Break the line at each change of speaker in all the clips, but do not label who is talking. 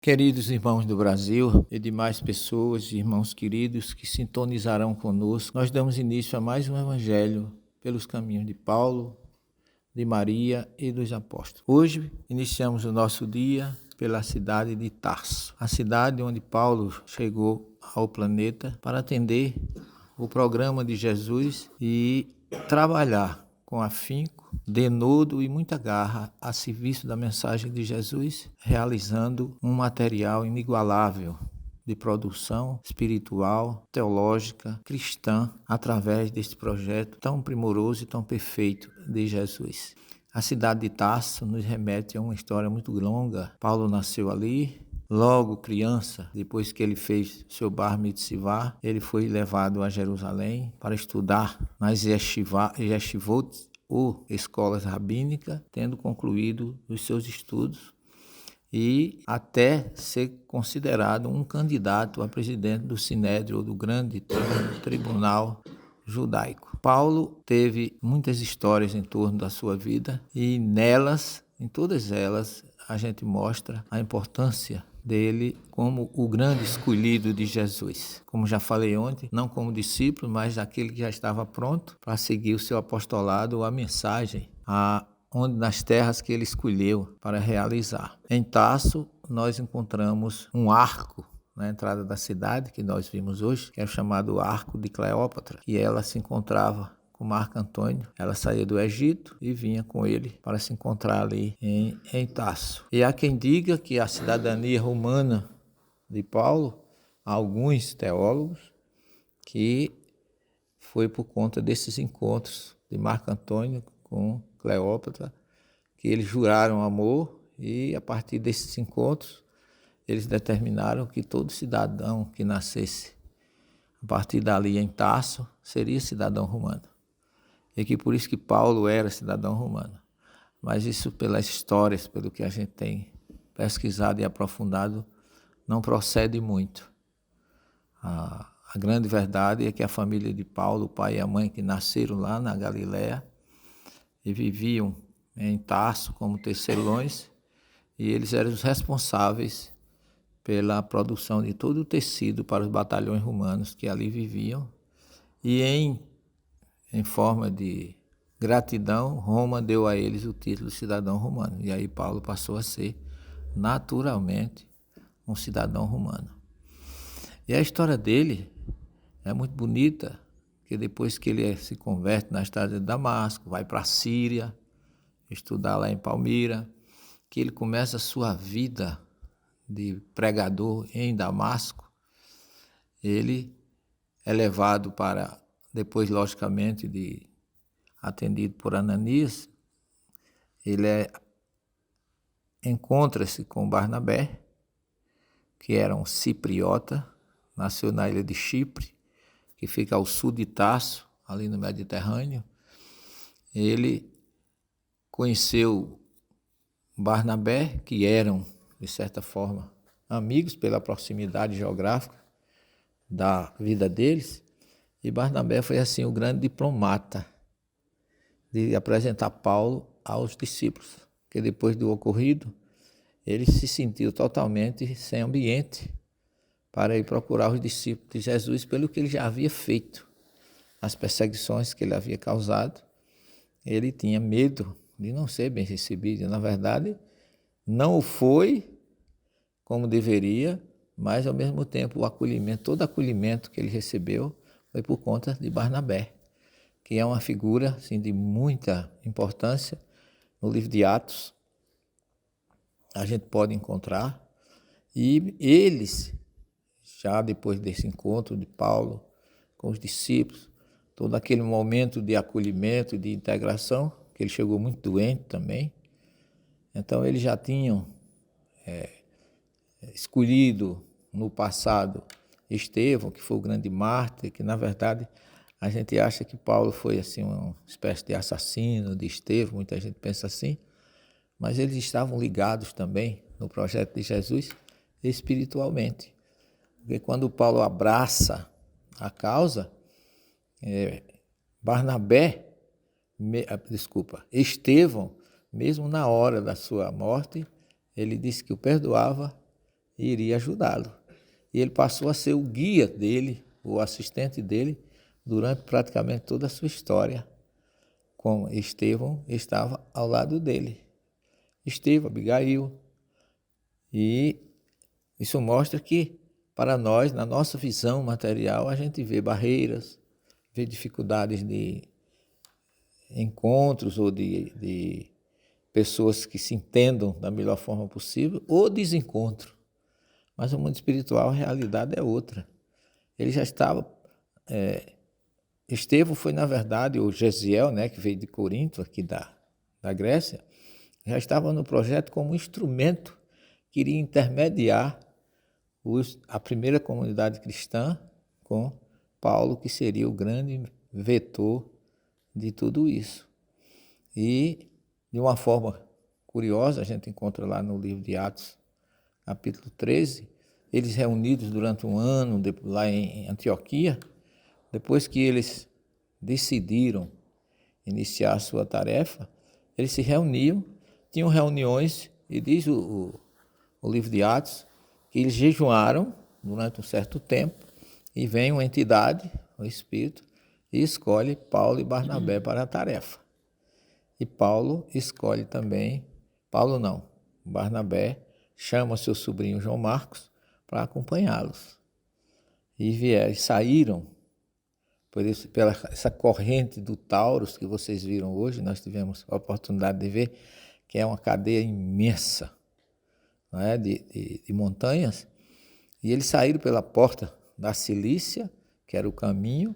Queridos irmãos do Brasil e demais pessoas, irmãos queridos que sintonizarão conosco, nós damos início a mais um Evangelho pelos caminhos de Paulo, de Maria e dos apóstolos. Hoje iniciamos o nosso dia pela cidade de Tarso, a cidade onde Paulo chegou ao planeta para atender o programa de Jesus e trabalhar com afinco, denodo e muita garra a serviço da mensagem de Jesus, realizando um material inigualável de produção espiritual, teológica, cristã, através deste projeto tão primoroso e tão perfeito de Jesus. A cidade de Tarso nos remete a uma história muito longa. Paulo nasceu ali. Logo criança, depois que ele fez seu bar mitzvah, ele foi levado a Jerusalém para estudar nas yeshivot, ou escolas rabínicas, tendo concluído os seus estudos e até ser considerado um candidato a presidente do Sinédrio, ou do grande tribunal judaico. Paulo teve muitas histórias em torno da sua vida e nelas, em todas elas, a gente mostra a importância dele como o grande escolhido de Jesus. Como já falei ontem, não como discípulo, mas aquele que já estava pronto para seguir o seu apostolado ou a mensagem, onde nas terras que ele escolheu para realizar. Em Tarso, nós encontramos um arco na entrada da cidade, que nós vimos hoje, que é o chamado Arco de Cleópatra, e ela se encontrava com Marco Antônio. Ela saía do Egito e vinha com ele para se encontrar ali em Tarso. E há quem diga que a cidadania romana de Paulo, há alguns teólogos, que foi por conta desses encontros de Marco Antônio com Cleópatra, que eles juraram amor e a partir desses encontros eles determinaram que todo cidadão que nascesse a partir dali em Tarso seria cidadão romano. E que por isso que Paulo era cidadão romano. Mas isso pelas histórias, pelo que a gente tem pesquisado e aprofundado, não procede muito. A grande verdade é que a família de Paulo, o pai e a mãe que nasceram lá na Galiléia e viviam em Tarso como tecelões, e eles eram os responsáveis pela produção de todo o tecido para os batalhões romanos que ali viviam, e em forma de gratidão, Roma deu a eles o título de cidadão romano. E aí Paulo passou a ser, naturalmente, um cidadão romano. E a história dele é muito bonita, que depois que ele se converte na estrada de Damasco, vai para a Síria, estudar lá em Palmira, que ele começa a sua vida de pregador em Damasco. Ele é levado para, depois, logicamente, atendido por Ananias, ele encontra-se com Barnabé, que era um cipriota, nasceu na ilha de Chipre, que fica ao sul de Tarso, ali no Mediterrâneo. Ele conheceu Barnabé, que eram, de certa forma, amigos pela proximidade geográfica da vida deles, e Barnabé foi assim o grande diplomata de apresentar Paulo aos discípulos, que depois do ocorrido, ele se sentiu totalmente sem ambiente para ir procurar os discípulos de Jesus pelo que ele já havia feito, as perseguições que ele havia causado. Ele tinha medo de não ser bem recebido. Na verdade, não o foi como deveria, mas ao mesmo tempo o acolhimento, todo acolhimento que ele recebeu foi por conta de Barnabé, que é uma figura assim, de muita importância no livro de Atos. A gente pode encontrar, e eles, já depois desse encontro de Paulo com os discípulos, todo aquele momento de acolhimento e de integração, que ele chegou muito doente também, então eles já tinham escolhido no passado Estevão, que foi o grande mártir, que na verdade a gente acha que Paulo foi assim uma espécie de assassino de Estevão, muita gente pensa assim, mas eles estavam ligados também no projeto de Jesus espiritualmente. Porque quando Paulo abraça a causa, Estevão, mesmo na hora da sua morte, ele disse que o perdoava iria ajudá-lo. E ele passou a ser o guia dele, o assistente dele, durante praticamente toda a sua história, com Estevão estava ao lado dele. Estevão, Abigail. E isso mostra que, para nós, na nossa visão material, a gente vê barreiras, vê dificuldades de encontros ou de pessoas que se entendam da melhor forma possível, ou desencontro. Mas o mundo espiritual, a realidade é outra. Ele já estava... Estevão foi, na verdade, o Gesiel, né, que veio de Corinto, aqui da Grécia, já estava no projeto como instrumento que iria intermediar a primeira comunidade cristã com Paulo, que seria o grande vetor de tudo isso. E, de uma forma curiosa, a gente encontra lá no livro de Atos, capítulo 13, eles reunidos durante um ano lá em Antioquia, depois que eles decidiram iniciar a sua tarefa, eles se reuniam, tinham reuniões, e diz o livro de Atos, que eles jejuaram durante um certo tempo, e vem uma entidade, o Espírito, e escolhe Paulo e Barnabé para a tarefa. E Paulo escolhe também, Barnabé chama seu sobrinho João Marcos para acompanhá-los. E saíram pela essa corrente do Taurus que vocês viram hoje, nós tivemos a oportunidade de ver, que é uma cadeia imensa, não é? de montanhas, e eles saíram pela porta da Cilícia, que era o caminho,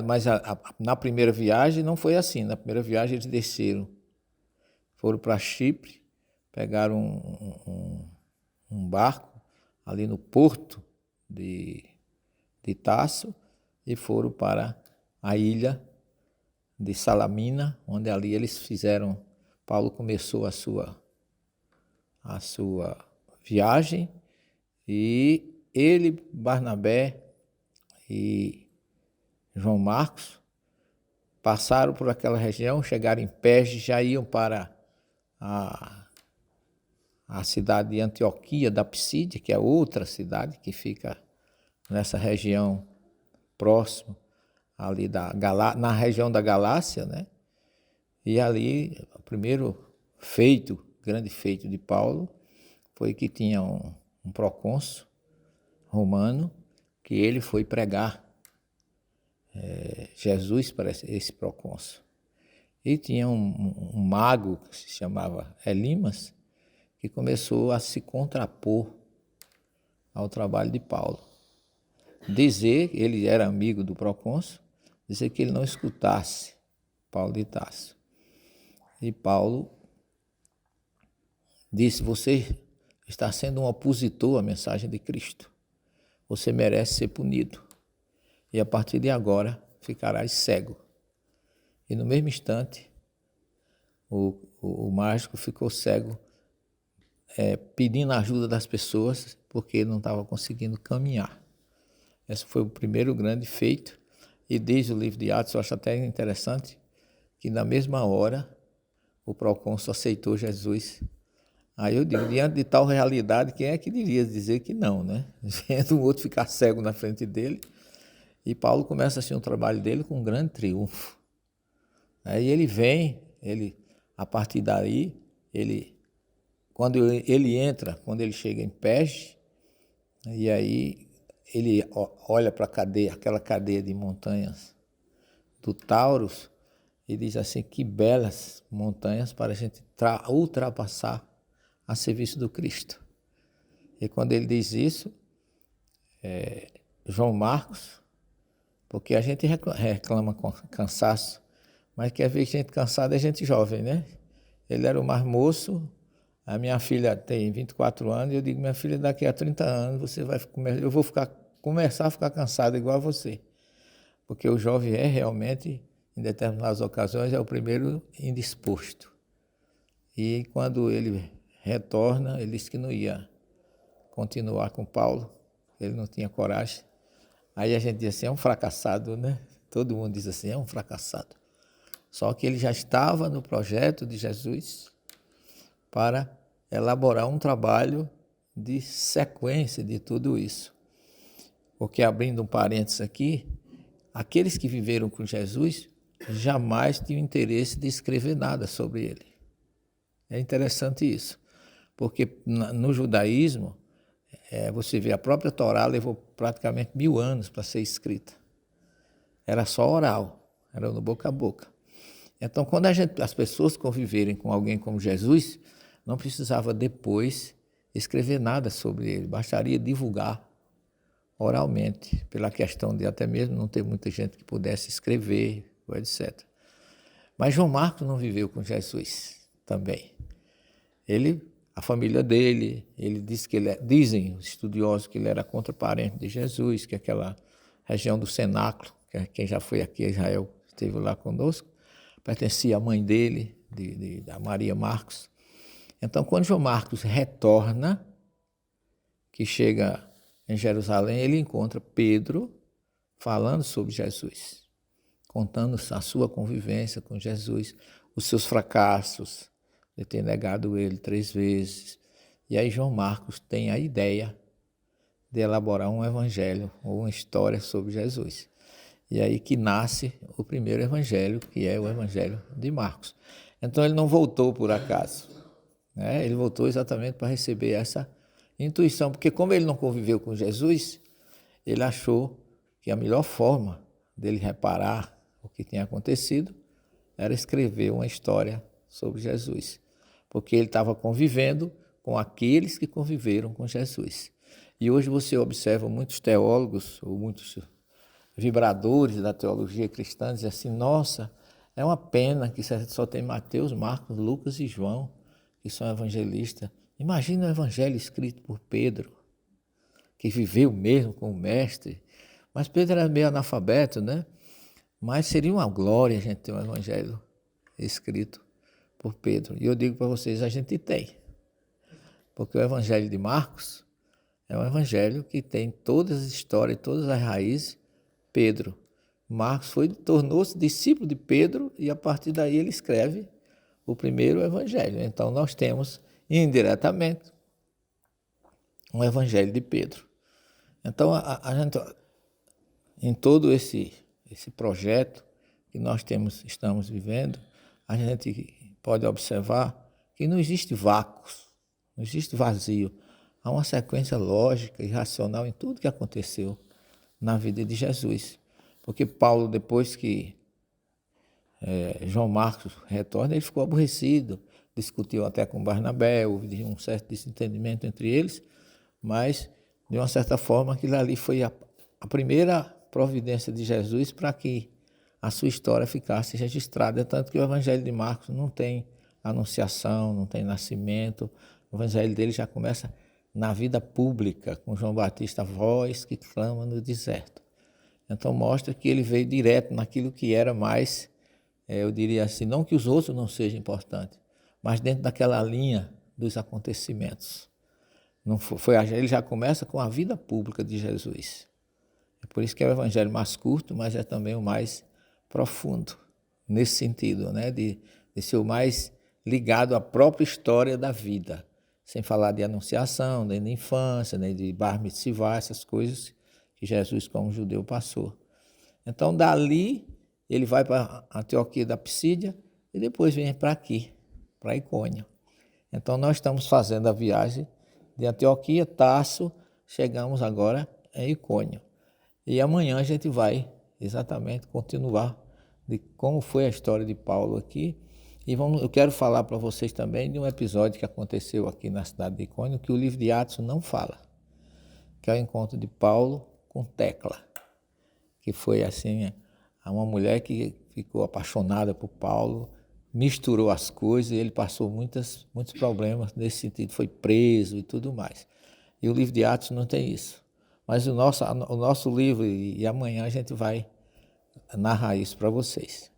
mas na primeira viagem não foi assim. Na primeira viagem eles desceram, foram para Chipre, pegaram um barco ali no porto de Tasso e foram para a ilha de Salamina, onde ali eles fizeram, Paulo começou a sua viagem, e ele, Barnabé e João Marcos passaram por aquela região, chegaram em Perge, já iam para a cidade de Antioquia da Psídia, que é outra cidade que fica nessa região próximo ali na região da Galácia, né? E ali o primeiro grande feito de Paulo foi que tinha um procônsul romano, que ele foi pregar Jesus para esse procônsul. E tinha um mago que se chamava Elimas, que começou a se contrapor ao trabalho de Paulo. Ele era amigo do procônsul, dizer que ele não escutasse Paulo de Tarso. E Paulo disse: você está sendo um opositor à mensagem de Cristo. Você merece ser punido. E a partir de agora ficarás cego. E no mesmo instante, o mágico ficou cego, pedindo a ajuda das pessoas, porque ele não estava conseguindo caminhar. Esse foi o primeiro grande feito. E desde o livro de Atos, eu acho até interessante, que na mesma hora o procônsul aceitou Jesus. Aí eu digo, diante de tal realidade, quem é que diria dizer que não, né? Vendo o outro ficar cego na frente dele. E Paulo começa assim o trabalho dele com um grande triunfo. Aí ele vem, a partir daí, quando ele chega em Perge, e aí ele olha para aquela cadeia de montanhas do Taurus, e diz assim: que belas montanhas para a gente ultrapassar a serviço do Cristo. E quando ele diz isso, João Marcos, porque a gente reclama com cansaço, mas quer ver gente cansada é gente jovem, né? Ele era o mais moço, a minha filha tem 24 anos, e eu digo: minha filha, daqui a 30 anos eu vou começar a ficar cansado igual a você. Porque o jovem realmente, em determinadas ocasiões, é o primeiro indisposto. E quando ele retorna, ele disse que não ia continuar com Paulo, ele não tinha coragem. Aí a gente diz assim: é um fracassado, né? Todo mundo diz assim: é um fracassado. Só que ele já estava no projeto de Jesus para elaborar um trabalho de sequência de tudo isso. Porque, abrindo um parênteses aqui, aqueles que viveram com Jesus jamais tinham interesse de escrever nada sobre ele. É interessante isso, porque no judaísmo, você vê, a própria Torá levou praticamente 1000 anos para ser escrita. Era só oral, era no boca a boca. Então, quando as pessoas conviverem com alguém como Jesus, não precisava depois escrever nada sobre ele, bastaria divulgar oralmente, pela questão de até mesmo não ter muita gente que pudesse escrever, etc. Mas João Marcos não viveu com Jesus também. A família dele, ele diz que dizem os estudiosos que ele era contraparente de Jesus, que aquela região do cenáculo, que quem já foi aqui a Israel esteve lá conosco, pertencia à mãe dele, da Maria Marcos. Então, quando João Marcos retorna, que chega em Jerusalém, ele encontra Pedro falando sobre Jesus, contando a sua convivência com Jesus, os seus fracassos, de ter negado ele 3 vezes. E aí João Marcos tem a ideia de elaborar um evangelho ou uma história sobre Jesus. E aí que nasce o primeiro evangelho, que é o evangelho de Marcos. Então ele não voltou por acaso, né? Ele voltou exatamente para receber essa intuição, porque como ele não conviveu com Jesus, ele achou que a melhor forma dele reparar o que tinha acontecido era escrever uma história sobre Jesus, porque ele estava convivendo com aqueles que conviveram com Jesus. E hoje você observa muitos teólogos, ou muitos vibradores da teologia cristã, dizem assim, nossa, é uma pena que só tem Mateus, Marcos, Lucas e João, que são evangelistas. Imagina o evangelho escrito por Pedro, que viveu mesmo com o mestre. Mas Pedro era meio analfabeto, né? Mas seria uma glória a gente ter um evangelho escrito por Pedro. E eu digo para vocês, a gente tem. Porque o evangelho de Marcos é um evangelho que tem todas as histórias, todas as raízes, Pedro. Marcos tornou-se discípulo de Pedro e a partir daí ele escreve o primeiro evangelho. Então nós temos, indiretamente, um evangelho de Pedro. Então a gente, em todo esse projeto que nós estamos vivendo, a gente pode observar que não existe vácuos, não existe vazio. Há uma sequência lógica e racional em tudo que aconteceu na vida de Jesus. Porque Paulo, depois que João Marcos retorna, ele ficou aborrecido, discutiu até com Barnabé, houve um certo desentendimento entre eles, mas, de uma certa forma, aquilo ali foi a primeira providência de Jesus para que a sua história ficasse registrada, tanto que o Evangelho de Marcos não tem anunciação, não tem nascimento, o Evangelho dele já começa na vida pública, com João Batista, a voz que clama no deserto. Então mostra que ele veio direto naquilo que era mais, eu diria assim, não que os outros não sejam importantes, mas dentro daquela linha dos acontecimentos. Ele já começa com a vida pública de Jesus. É por isso que é o evangelho mais curto, mas é também o mais profundo, nesse sentido, né? de ser o mais ligado à própria história da vida, sem falar de anunciação, nem de infância, nem de bar mitzvah, essas coisas que Jesus, como judeu, passou. Então, dali, ele vai para Antioquia da Psídia e depois vem para aqui, para Icônio. Então, nós estamos fazendo a viagem de Antioquia, Tarso, chegamos agora em Icônio. E amanhã a gente vai exatamente continuar de como foi a história de Paulo aqui. E eu quero falar para vocês também de um episódio que aconteceu aqui na cidade de Icônio, que o livro de Atos não fala, que é o encontro de Paulo com Tecla, que foi assim, uma mulher que ficou apaixonada por Paulo, misturou as coisas e ele passou muitos problemas nesse sentido, foi preso e tudo mais. E o livro de Atos não tem isso. Mas o nosso livro, e amanhã a gente vai narrar isso para vocês.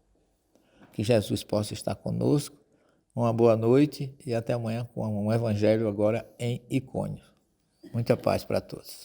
Que Jesus possa estar conosco. Uma boa noite e até amanhã com um evangelho agora em Icônio. Muita paz para todos.